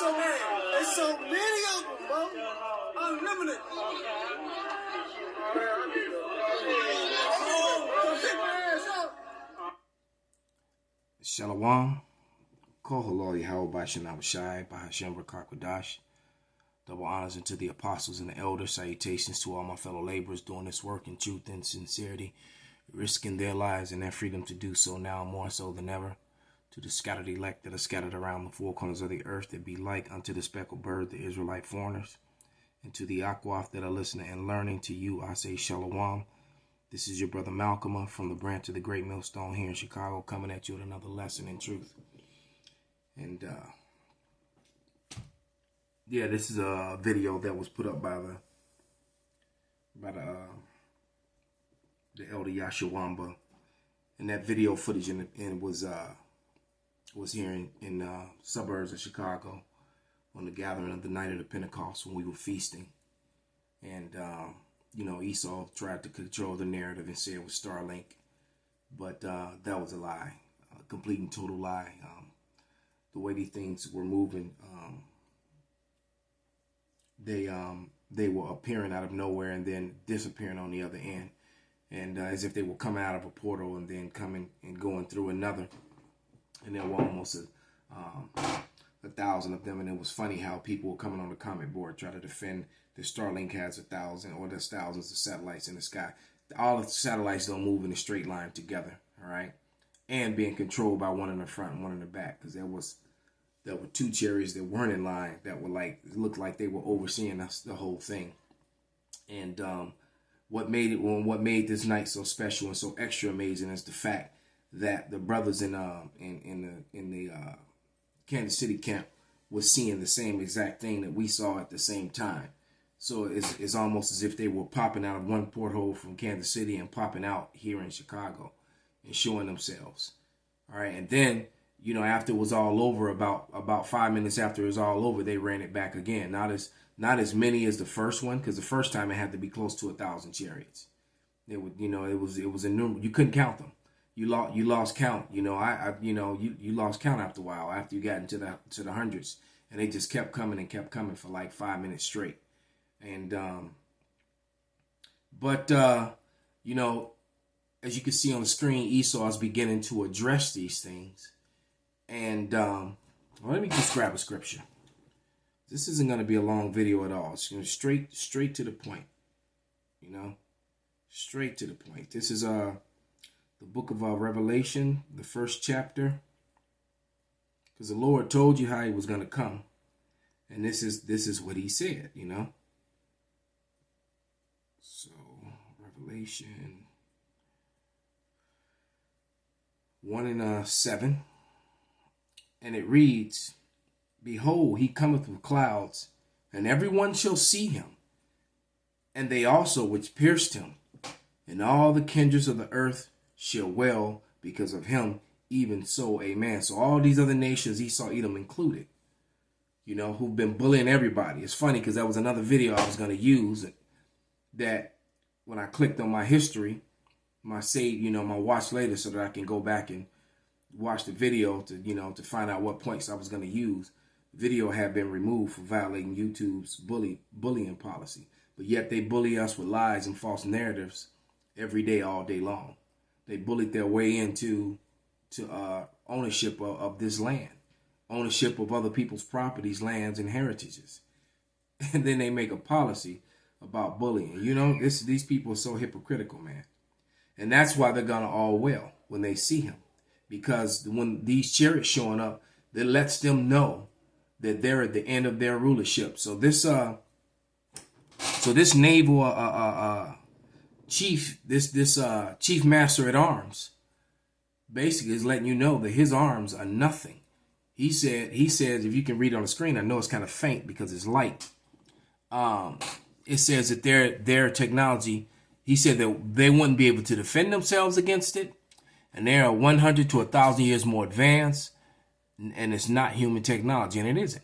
There's so many of them, bro. Unlimited. Shalom. Kohaloi Hawabah Shanam Shai Bahashem Rakakwadash. Double honors unto the apostles and the elders. Salutations to all my fellow laborers doing this work in truth and sincerity, risking their lives and their freedom to do so now more so than ever. To the scattered elect that are scattered around the four corners of the earth, that be like unto the speckled bird, the Israelite foreigners. And to the Akwaf that are listening and learning, to you I say Shalom. This is your brother Malcolm from the branch of the Great Millstone here in Chicago, coming at you with another lesson in truth. And yeah, this is a video that was put up by the elder Yashawamba, and that video footage was here in suburbs of Chicago on the gathering of the night of the Pentecost when we were feasting. And you know, Esau tried to control the narrative and say it was Starlink, but that was a lie, a complete and total lie. The way these things were moving, they were appearing out of nowhere and then disappearing on the other end, and as if they were coming out of a portal and then coming and going through another. And there were almost 1,000 of them, and it was funny how people were coming on the comment board trying to defend that Starlink has 1,000 or there's thousands of satellites in the sky. All the satellites don't move in a straight line together, all right? And being controlled by one in the front and one in the back, because there were two chariots that weren't in line that were like, it looked like they were overseeing us, the whole thing. And what made this night so special and so extra amazing is the fact that the brothers in the Kansas City camp was seeing the same exact thing that we saw at the same time. So it's almost as if they were popping out of one porthole from Kansas City and popping out here in Chicago and showing themselves. All right, and then, you know, after it was all over, about 5 minutes after it was all over, they ran it back again. Not as many as the first one, because the first time it had to be close to 1,000 chariots. It would, you know, it was a number, you couldn't count them. You lost count. You know, you lost count after a while, after you got into the hundreds, and they just kept coming for like 5 minutes straight. And you know, as you can see on the screen, Esau is beginning to address these things. And well, let me just grab a scripture. This isn't going to be a long video at all. It's going to straight to the point. You know, straight to the point. This is the book of Revelation, the first chapter, because the Lord told you how he was going to come, and this is what he said, you know. So Revelation 1:7, and it reads, "Behold, he cometh with clouds, and everyone shall see him, and they also which pierced him, and all the kindreds of the earth shall wail because of him, even so, amen." So all these other nations, Esau, Edom included, you know, who've been bullying everybody. It's funny because that was another video I was going to use that when I clicked on my history, my save, you know, my watch later, so that I can go back and watch the video to, you know, to find out what points I was going to use. The video had been removed for violating YouTube's bullying policy, but yet they bully us with lies and false narratives every day, all day long. They bullied their way into ownership of this land, ownership of other people's properties, lands, and heritages. And then they make a policy about bullying. You know, these people are so hypocritical, man. And that's why they're going to all wail when they see him. Because when these chariots showing up, that lets them know that they're at the end of their rulership. So this naval chief, this chief master at arms, basically is letting you know that his arms are nothing. He says, if you can read on the screen, I know it's kind of faint because it's light. It says that their technology, he said that they wouldn't be able to defend themselves against it, and they are 100 to 1,000 years more advanced, and it's not human technology, and it isn't.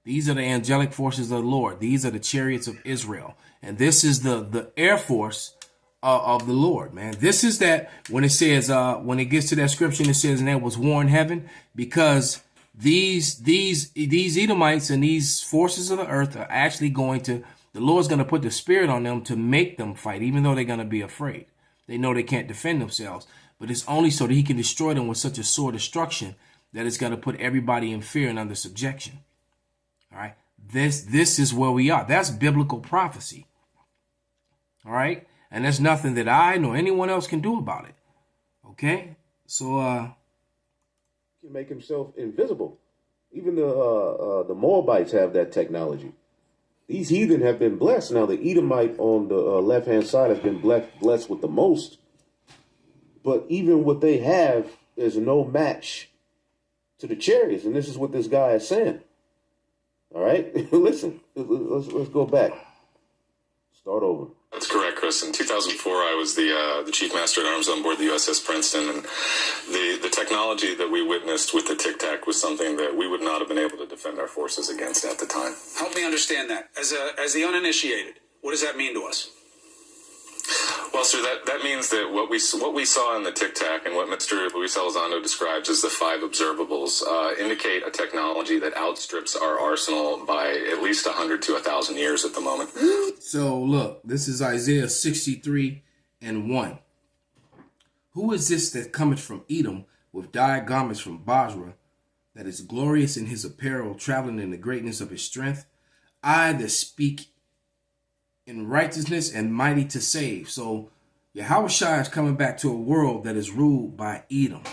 These are the angelic forces of the Lord. These are the chariots of Israel, and this is the air force of the Lord, man. This is that when it says, when it gets to that scripture, it says, and there was war in heaven, because these Edomites and these forces of the earth are actually the Lord's going to put the spirit on them to make them fight, even though they're going to be afraid. They know they can't defend themselves, but it's only so that he can destroy them with such a sore destruction that it's going to put everybody in fear and under subjection. All right. This is where we are. That's biblical prophecy. All right. And there's nothing that I nor anyone else can do about it. Okay. So, he can make himself invisible. Even the Moabites have that technology. These heathen have been blessed. Now, the Edomite on the left-hand side has been blessed with the most. But even what they have is no match to the chariots. And this is what this guy is saying. All right? Listen, let's go back. Start over. That's correct, Chris. In 2004, I was the chief master at arms on board the USS Princeton, and the technology that we witnessed with the Tic Tac was something that we would not have been able to defend our forces against at the time. Help me understand that. As the uninitiated, what does that mean to us? Well, sir, that means that what we saw in the Tic Tac and what Mr. Luis Elizondo describes as the 5 observables indicate a technology that outstrips our arsenal by at least 100 to 1,000 years at the moment. So look, this is Isaiah 63:1. Who is this that cometh from Edom with dyed garments from Basra, that is glorious in his apparel, traveling in the greatness of his strength? I that speak in righteousness and mighty to save. So Yahushua is coming back to a world that is ruled by Edom.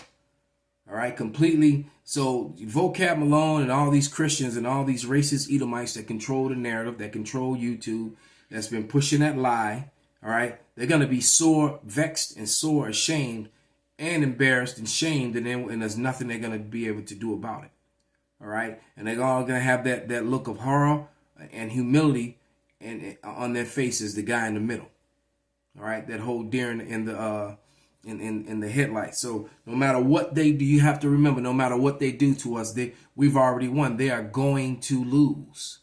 All right, completely. So Vocab Malone and all these Christians and all these racist Edomites that control the narrative, that control YouTube, that's been pushing that lie. All right, they're going to be sore vexed and sore ashamed and embarrassed and shamed, and there's nothing they're going to be able to do about it. All right, and they're all going to have that look of horror and humility and on their faces, the guy in the middle. All right, that whole deer in the headlights. So no matter what they do, you have to remember, no matter what they do to us, we've already won. They are going to lose.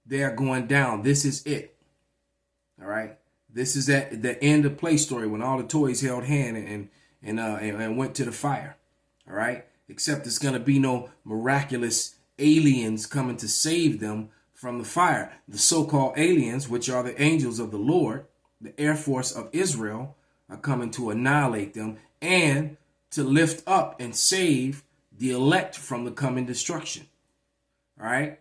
They are going down. This is it. All right, this is at the end of Play Story when all the toys held hand and went to the fire. All right, except it's gonna be no miraculous aliens coming to save them from the fire. The so-called aliens, which are the angels of the Lord, the Air Force of Israel, are coming to annihilate them and to lift up and save the elect from the coming destruction. All right.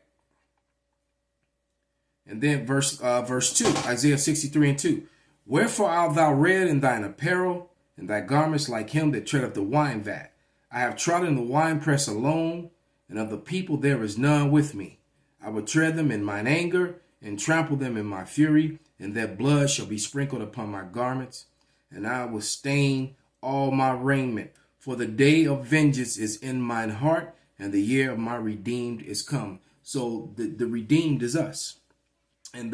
And then verse 2, Isaiah 63:2. Wherefore art thou red in thine apparel, and thy garments like him that treadeth the wine vat? I have trodden the winepress alone, and of the people there is none with me. I will tread them in mine anger, and trample them in my fury, and their blood shall be sprinkled upon my garments, and I will stain all my raiment. For the day of vengeance is in mine heart, and the year of my redeemed is come. So the redeemed is us, and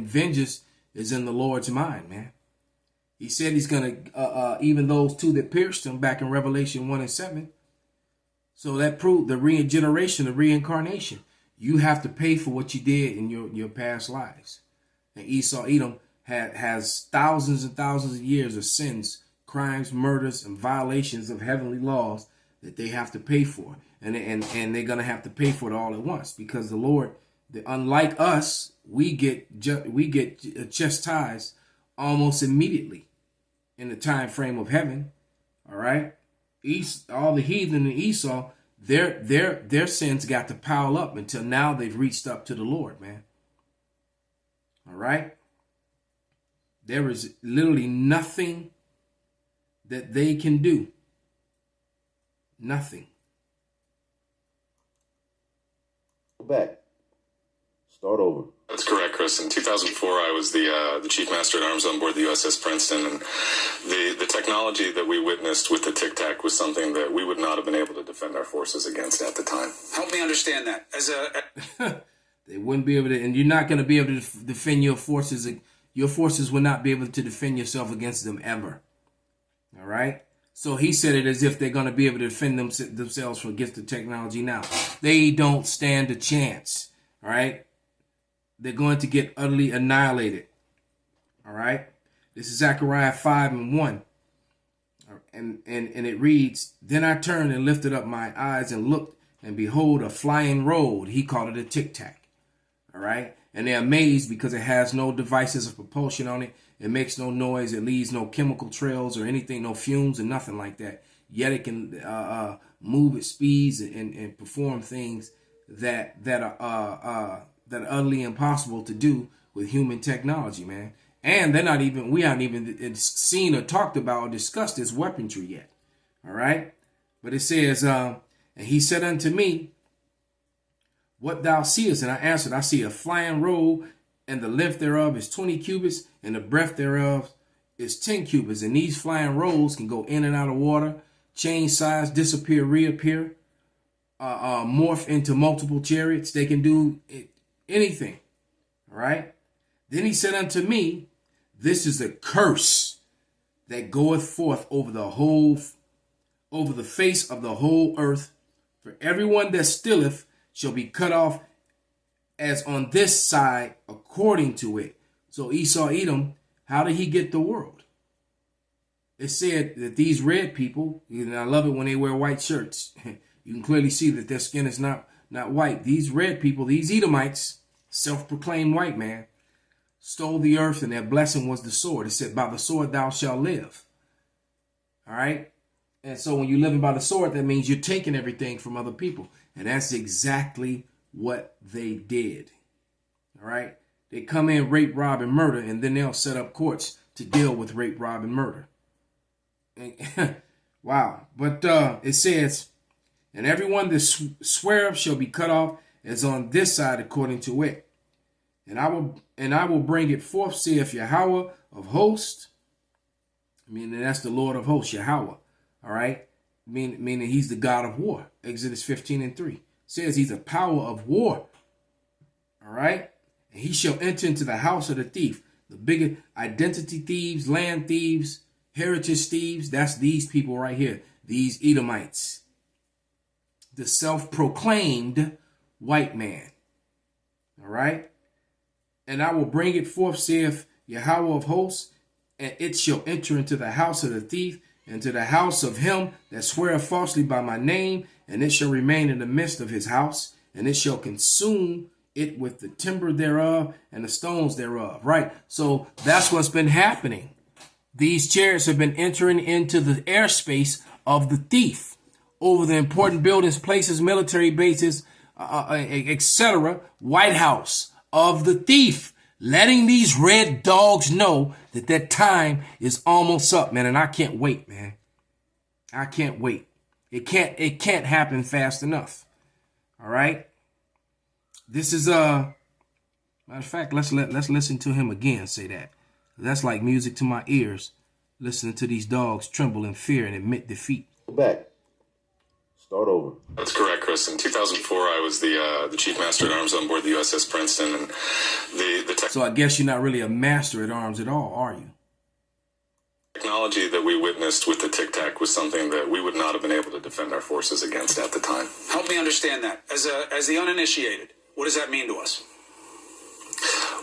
vengeance is in the Lord's mind, man. He said he's gonna even those 2 that pierced him back in Revelation 1:7. So that proved the regeneration, the reincarnation. You have to pay for what you did in your past lives. And Edom has thousands and thousands of years of sins, crimes, murders, and violations of heavenly laws that they have to pay for. And they're going to have to pay for it all at once, because the Lord, unlike us, we get chastised almost immediately in the time frame of heaven. All right. All the heathen in Esau, their sins got to pile up until now they've reached up to the Lord, man. All right. There is literally nothing that they can do. Nothing. Go back. Start over. That's correct, Chris. In 2004, I was the chief master at arms on board the USS Princeton, and the technology that we witnessed with the Tic Tac was something that we would not have been able to defend our forces against at the time. Help me understand that. They wouldn't be able to, and you're not going to be able to defend your forces. Your forces will not be able to defend yourself against them ever. All right? So he said it as if they're going to be able to defend themselves against the technology now. They don't stand a chance. All right? They're going to get utterly annihilated. All right? This is Zechariah 5:1. and it reads, then I turned and lifted up my eyes and looked, and behold, a flying road. He called it a tic-tac. All right. And they're amazed because it has no devices of propulsion on it. It makes no noise. It leaves no chemical trails or anything, no fumes or nothing like that. Yet it can move at speeds and perform things that are utterly impossible to do with human technology, man. And we haven't even seen or talked about or discussed this weaponry yet. All right. But it says, and he said unto me, what thou seest? And I answered, I see a flying road, and the length thereof is 20 cubits, and the breadth thereof is 10 cubits. And these flying roads can go in and out of water, change size, disappear, reappear, morph into multiple chariots. They can do anything. All right. Then he said unto me, this is the curse that goeth forth over the face of the whole earth. For everyone that stealeth shall be cut off as on this side according to it. So Esau, Edom, how did he get the world? It said that these red people, and I love it when they wear white shirts. You can clearly see that their skin is not white. These red people, these Edomites, self-proclaimed white man, stole the earth, and their blessing was the sword. It said, by the sword thou shalt live. All right? And so when you're living by the sword, that means you're taking everything from other people. And that's exactly what they did. All right? They come in, rape, rob, and murder, and then they'll set up courts to deal with rape, rob, and murder. And, wow. But it says, and everyone that sweareth shall be cut off as on this side according to it. And I will bring it forth, saith Yahweh of hosts. Meaning that's the Lord of hosts, Yahweh. All right? Meaning he's the God of war. Exodus 15:3 says he's a power of war. All right? And he shall enter into the house of the thief. The bigger identity thieves, land thieves, heritage thieves. That's these people right here. These Edomites. The self-proclaimed white man. All right? And I will bring it forth, saith Yahweh of hosts, and it shall enter into the house of the thief, and to the house of him that sweareth falsely by my name, and it shall remain in the midst of his house, and it shall consume it with the timber thereof and the stones thereof. Right? So that's what's been happening. These chariots have been entering into the airspace of the thief over the important buildings, places, military bases, etc. White House of the thief, letting these red dogs know that their time is almost up, man. And I can't wait, man. I can't wait. It can't happen fast enough. All right. This is matter of fact, let's listen to him again say that. That's like music to my ears, listening to these dogs tremble in fear and admit defeat. Go back. Start over. That's correct, Chris. In 2004, I was the chief master at arms on board the USS Princeton, and So I guess you're not really a master at arms at all, are you? technology that we witnessed with the Tic Tac was something that we would not have been able to defend our forces against at the time. Help me understand that. As the uninitiated, what does that mean to us?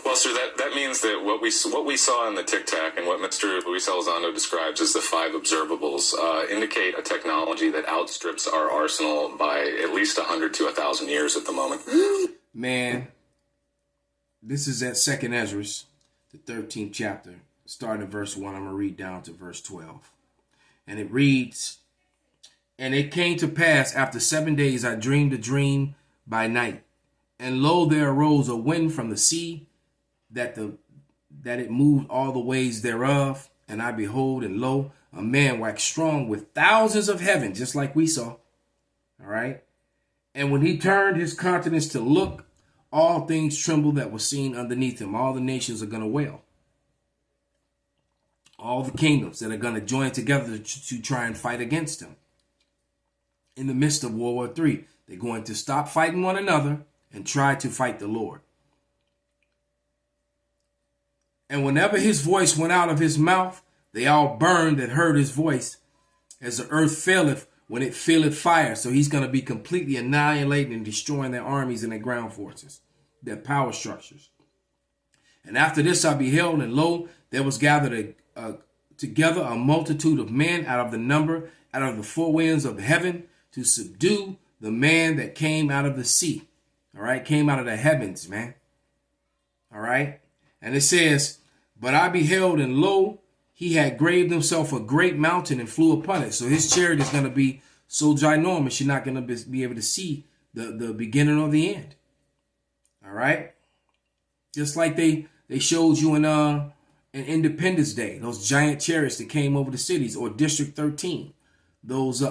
Well, sir, that means that what we saw in the Tic Tac and what Mr. Luis Elizondo describes as the 5 observables indicate a technology that outstrips our arsenal by at least 100 to 1,000 years at the moment. Man, this is at 2nd Ezra, the 13th chapter, starting at verse 1. I'm going to read down to verse 12. And it reads, and it came to pass after 7 days I dreamed a dream by night. And lo, there arose a wind from the sea, that it moved all the ways thereof. And I behold, and lo, a man waxed strong with thousands of heaven, just like we saw. All right. And when he turned his countenance to look, all things trembled that were seen underneath him. All the nations are going to wail. All the kingdoms that are going to join together to try and fight against him. In the midst of World War III, they're going to stop fighting one another and try to fight the Lord. And whenever his voice went out of his mouth, they all burned that heard his voice, as the earth faileth when it feeleth fire. So he's going to be completely annihilating and destroying their armies and their ground forces, their power structures. And after this I beheld, and lo, there was gathered together a multitude of men out of the number, out of the four winds of heaven, to subdue the man that came out of the sea. All right, came out of the heavens, man. All right. And it says, but I beheld, and lo, he had graved himself a great mountain and flew upon it. So his chariot is going to be so ginormous, you're not going to be able to see the beginning or the end. All right. Just like they showed you in Independence Day, those giant chariots that came over the cities, or District 13. Those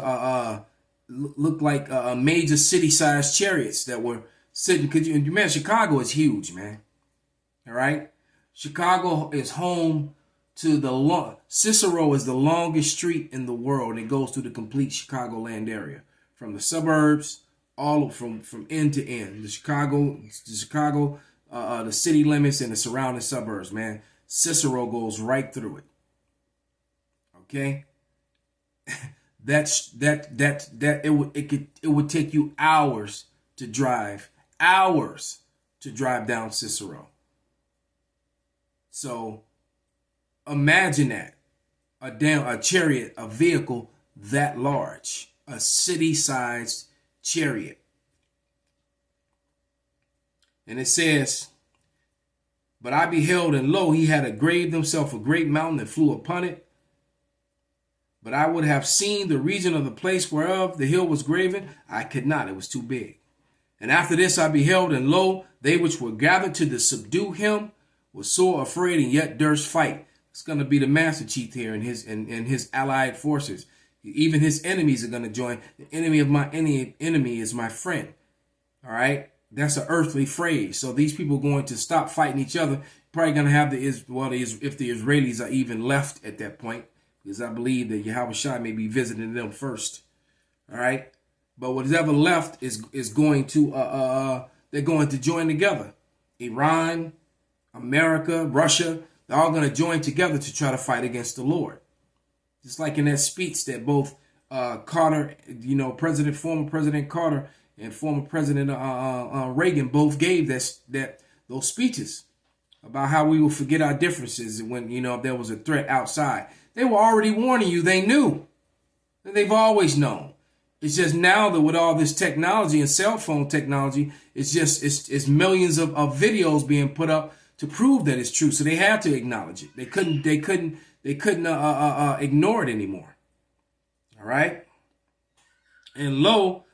looked like major city-sized chariots that were sitting. Because man, Chicago is huge, man. All right. Chicago is home to Cicero is the longest street in the world. It goes through the complete Chicagoland area, from the suburbs all from end to end. The city limits and the surrounding suburbs, man. Cicero goes right through it. Okay, it would take you hours to drive down Cicero. So imagine that, a chariot, a vehicle that large, a city-sized chariot. And it says, but I beheld, and lo, he had graved himself a great mountain and flew upon it. But I would have seen the region of the place whereof the hill was graven. I could not, it was too big. And after this I beheld, and lo, they which were gathered to subdue him were sore afraid, and yet durst fight. It's going to be the Master Chief here and his allied forces. Even his enemies are going to join. The enemy of my enemy is my friend. All right. That's an earthly phrase. So these people are going to stop fighting each other. Probably going to have if the Israelis are even left at that point, because I believe that Yahweh Shai may be visiting them first. All right. But whatever left is going to they're going to join together. Iran, America, Russia, they're all going to join together to try to fight against the Lord. Just like in that speech that both Carter, former President Carter and former President Reagan both gave those speeches about how we will forget our differences when, if there was a threat outside. They were already warning you. They knew. They've always known. It's just now that with all this technology and cell phone technology, it's millions of videos being put up to prove that it's true. So they had to acknowledge it. They couldn't ignore it anymore. All right. And lo,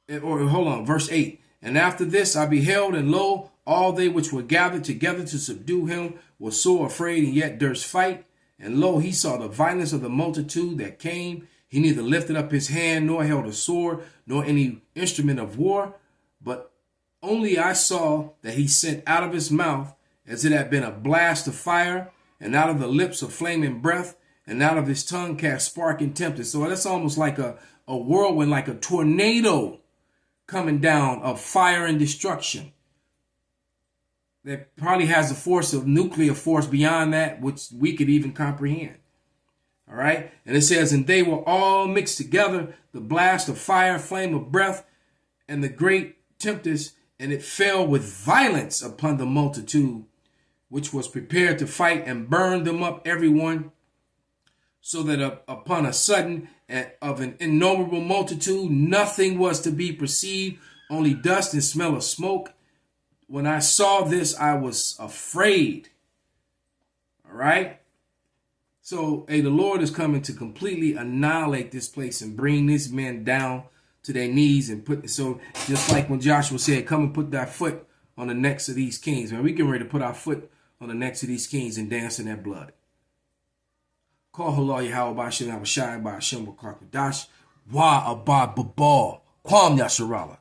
verse 8. And after this I beheld, and lo, all they which were gathered together to subdue him were sore afraid, and yet durst fight. And lo, he saw the violence of the multitude that came. He neither lifted up his hand, nor held a sword, nor any instrument of war, but only I saw that he sent out of his mouth as it had been a blast of fire, and out of the lips a flaming breath, and out of his tongue cast spark and tempest. So that's almost like a whirlwind, like a tornado coming down of fire and destruction. That probably has the force of nuclear force beyond that, which we could even comprehend. All right. And it says, and they were all mixed together, the blast of fire, flame of breath, and the great tempest, and it fell with violence upon the multitude, which was prepared to fight, and burned them up every one, so that upon a sudden of an innumerable multitude, nothing was to be perceived, only dust and smell of smoke. When I saw this, I was afraid. All right. So, the Lord is coming to completely annihilate this place and bring these men down to their knees and so just like when Joshua said, come and put thy foot on the necks of these kings. Man, we getting ready to put our foot on the necks of these kings and dance in their blood. Call Halal Yahweh Ba'ashem Abashai Ba'ashem Ba'Karkadash Wa Abba Babal Kwam Yasharala.